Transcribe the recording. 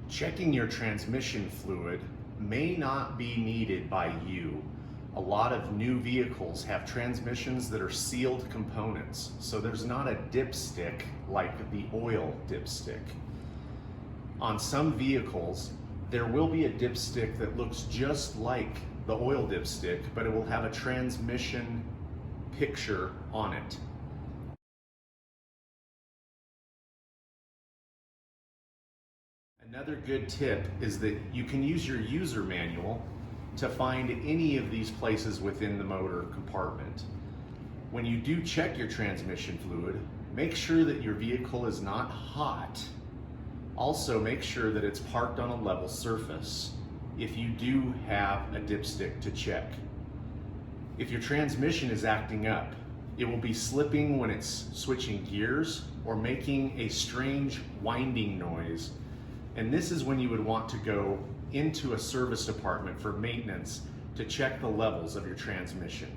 Checking your transmission fluid may not be needed by you. A lot of new vehicles have transmissions that are sealed components, so there's not a dipstick like the oil dipstick. On some vehicles, there will be a dipstick that looks just like the oil dipstick, but it will have a transmission picture on it. Another good tip is that you can use your user manual to find any of these places within the motor compartment. When you do check your transmission fluid, make sure that your vehicle is not hot. Also, make sure that it's parked on a level surface if you do have a dipstick to check. If your transmission is acting up, it will be slipping when it's switching gears or making a strange winding noise. And this is when you would want to go into a service department for maintenance to check the levels of your transmission.